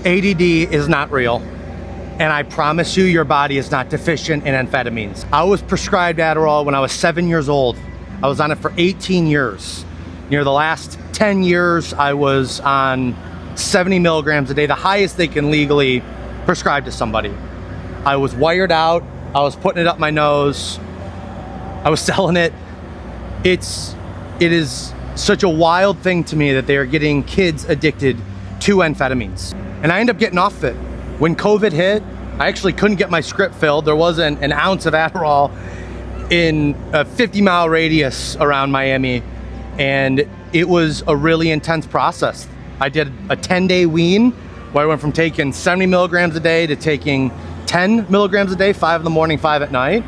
ADD is not real, and I promise you your body is not deficient in amphetamines. I was prescribed Adderall when I was 7 years old. I was on it for 18 years. Near the last 10 years, I was on 70 milligrams a day, the highest they can legally prescribe to somebody. I was wired out, I was putting it up my nose, I was selling it. It is such a wild thing to me that they are getting kids addicted to amphetamines. And I end up getting off it. When COVID hit, I actually couldn't get my script filled. There wasn't an ounce of Adderall in a 50-mile radius around Miami. And it was a really intense process. I did a 10-day wean where I went from taking 70 milligrams a day to taking 10 milligrams a day, 5 in the morning, 5 at night.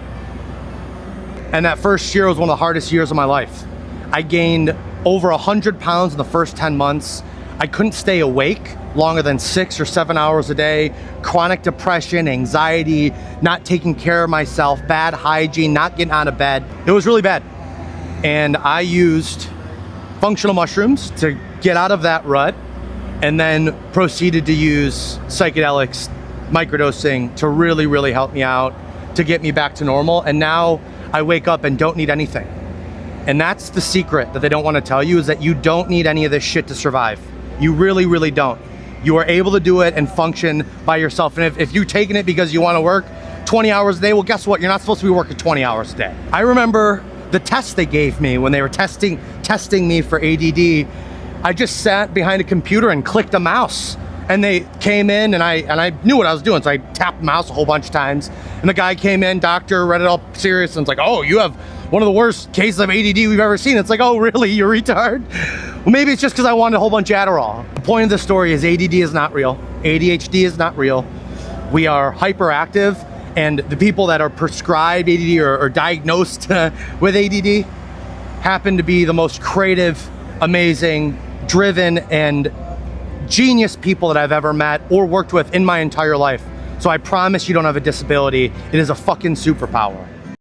And that first year was one of the hardest years of my life. I gained over 100 pounds in the first 10 months. I couldn't stay awake longer than 6 or 7 hours a day. Chronic depression, anxiety, not taking care of myself, bad hygiene, not getting out of bed. It was really bad. And I used functional mushrooms to get out of that rut, and then proceeded to use psychedelics, microdosing, to really, really help me out, to get me back to normal. And now I wake up and don't need anything. And that's the secret that they don't want to tell you, is that you don't need any of this shit to survive. You really, really don't. You are able to do it and function by yourself. And if you're taking it because you want to work 20 hours a day, well, guess what? You're not supposed to be working 20 hours a day. I remember the test they gave me when they were testing me for ADD. I just sat behind a computer and clicked a mouse. And they came in, and I knew what I was doing, so I tapped the mouse a whole bunch of times. And the guy came in, doctor, read it all serious, and it's like, oh, you have one of the worst cases of ADD we've ever seen. It's like, oh, really, you retard? Well, maybe it's just because I wanted a whole bunch of Adderall. The point of the story is ADD is not real. ADHD is not real. We are hyperactive, and the people that are prescribed ADD or diagnosed with ADD happen to be the most creative, amazing, driven, and genius people that I've ever met or worked with in my entire life. So I promise you don't have a disability. It is a fucking superpower.